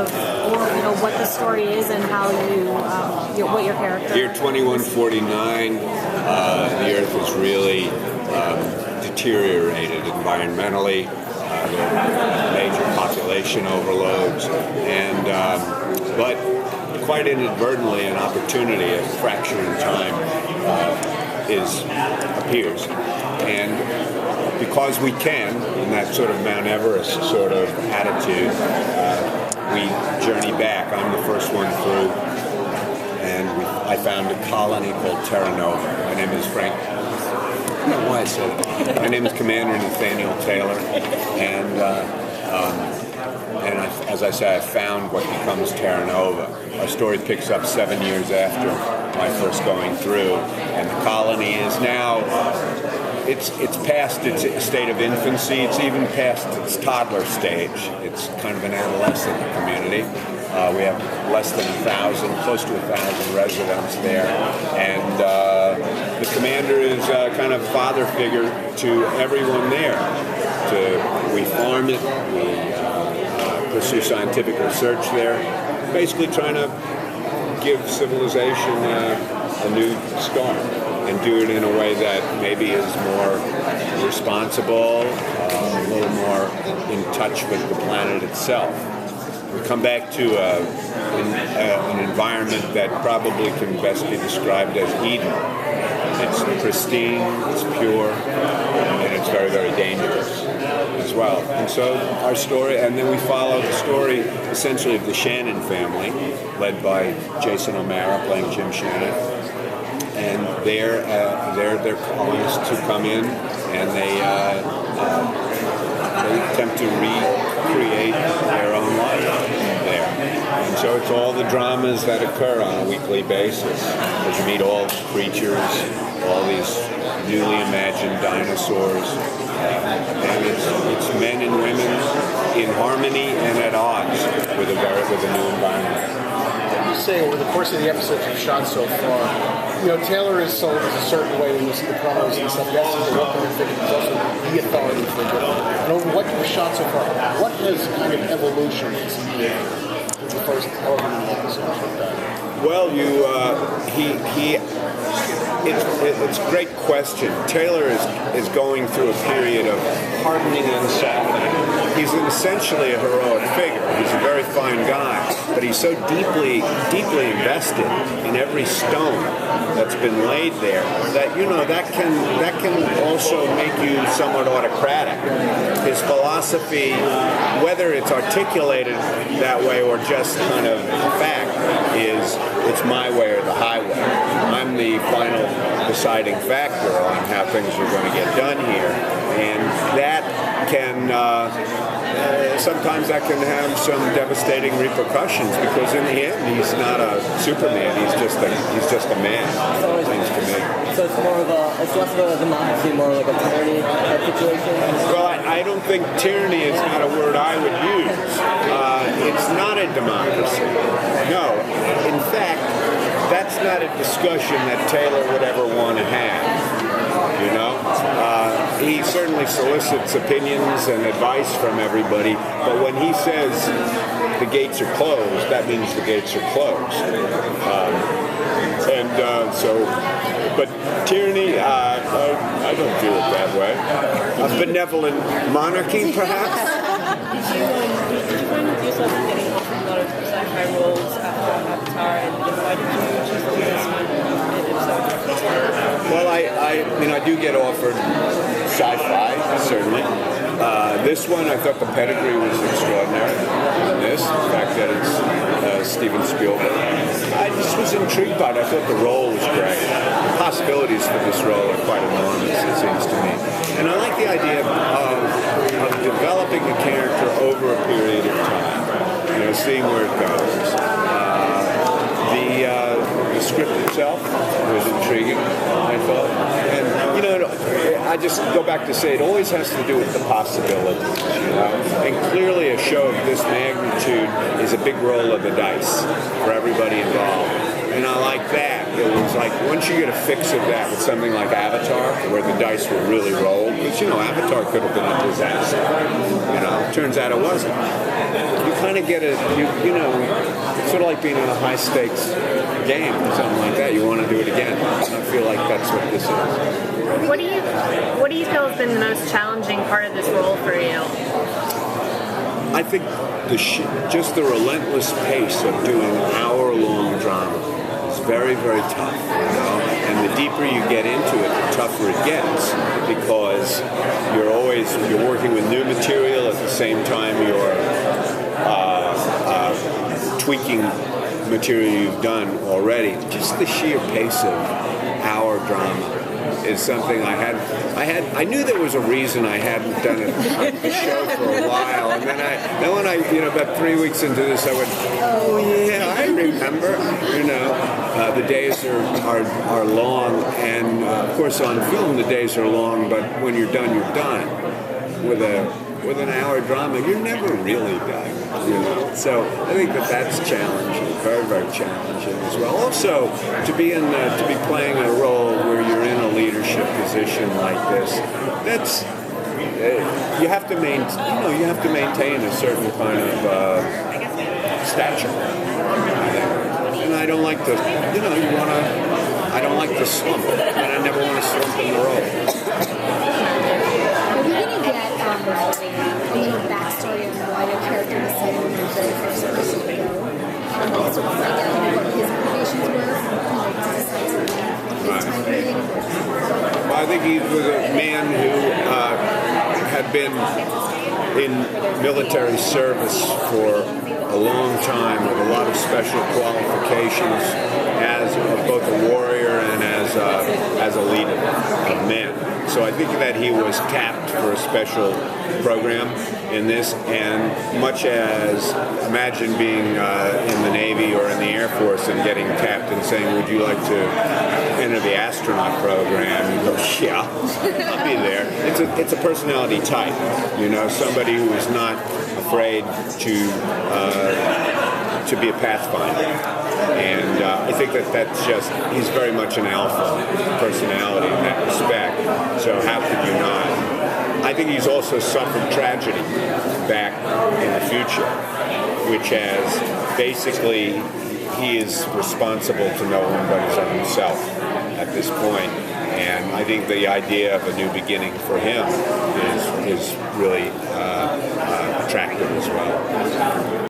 of, or, you know, what the story is and how what your character. Year 2149, the Earth is really deteriorated environmentally. There are major population overloads, and but quite inadvertently, an opportunity, a fracture in time, appears, and because we can, in that sort of Mount Everest sort of attitude, we journey back. I'm the first one through, and I found a colony called Terra Nova. My name is Frank. I don't know why I said it. My name is Commander Nathaniel Taylor, and as I say, I found what becomes Terra Nova. Our story picks up 7 years after my first going through, and the colony is now, it's past its state of infancy, it's even past its toddler stage. It's kind of an adolescent community. We have less than 1,000, close to 1,000 residents there, and the commander is kind of father figure to everyone there. We farm it, we pursue scientific research there, basically trying to give civilization a new start and do it in a way that maybe is more responsible, a little more in touch with the planet itself. We come back to an environment that probably can best be described as Eden. It's pristine, it's pure, and it's very, very dangerous as well. And so our story, and then we follow the story essentially of the Shannon family, led by Jason O'Mara playing Jim Shannon. And they're colonists who come in, and they attempt to recreate their own life there. And so it's all the dramas that occur on a weekly basis, as you meet all creatures, all these newly imagined dinosaurs, and it's men and women in harmony and at odds with a new environment. You say over the course of the episodes you've shot so far, you know, Taylor is sold as a certain way when you see the promos and stuff. Yes, he's a welcoming figure, he's also the authority figure. And over what you've shot so far, what has kind of evolution is needed in the first however many episodes you've done? Well, it's a great question. Taylor is going through a period of hardening and softening. He's essentially a heroic figure. He's a very fine guy, but he's so deeply invested in every stone that's been laid there that, you know, that can also make you somewhat autocratic. His philosophy, whether it's articulated that way or just kind of fact, is it's my way or the highway. I'm the final deciding factor on how things are going to get done here, and that can sometimes that can have some devastating repercussions, because in the end he's not a Superman. He's just a man. Seems to me. So it's less of a democracy, more like a tyranny type situation. Well, I don't think tyranny is not a word I would use. It's not a democracy. No, in fact, that's not a discussion that Taylor would ever want to have. You know, he certainly solicits opinions and advice from everybody, but when he says the gates are closed, that means the gates are closed. But tyranny, I don't view it that way. A benevolent monarchy, perhaps? Did you find yourself getting offered a lot of sci-fi roles after Avatar, and why did you choose to do this one? Well, I do get offered sci-fi, certainly. This one, I thought the pedigree was extraordinary. The fact that it's Steven Spielberg. I just was intrigued by it. I thought the role was great. The possibilities for this role are quite enormous, it seems to me. And I like the idea of developing the character over a period of time. You know, seeing where it goes. The script itself was intriguing, I thought. And, you know, I just go back to say it always has to do with the possibilities, you know. And clearly a show of this magnitude is a big roll of the dice for everybody involved. and I like that. It was like once you get a fix of that with something like Avatar, where the dice were really rolled, because Avatar could have been a disaster. Turns out it wasn't. You kind of get it's sort of like being in a high stakes game or something like that. You want to do it again. I feel like that's what this is. What do you feel has been the most challenging part of this role for you? I think just the relentless pace of doing hour-long drama is very, very tough, And the deeper you get into it, the tougher it gets, because you're working with new material at the same time you're tweaking material you've done already. Just the sheer pace of hour drama is something I knew there was a reason I hadn't done a show for a while, and then when I about 3 weeks into this, I went, oh yeah, I remember. The days are long, and of course on film the days are long, but when you're done, you're done. With an hour drama, you're never really done. So I think that's challenging, very, very challenging as well. Also, to be playing a role where you're in a leadership position like this, you have to maintain a certain kind of stature. And I don't like I don't like to slump, and I never want to slump in the role. Are we going to get a little backstory of why your character decided when the very first person to go? And then sort of find out what his motivations were to decide to leave his time period? Well, I think he was a man who had been in military service for a long time with a lot of special qualifications as both a warrior and as a leader of men. So I think that he was tapped for a special program in this, and much as imagine being in the Navy or in the Air Force and getting tapped and saying, would you like to enter the astronaut program? You go, yeah, I'll be there. It's a personality type, somebody who is not afraid to be a pathfinder. And I think he's very much an alpha personality in that respect. So how could you not? I think he's also suffered tragedy back in the future, which has basically, he is responsible to no one but his own self at this point. And I think the idea of a new beginning for him is really attractive as well.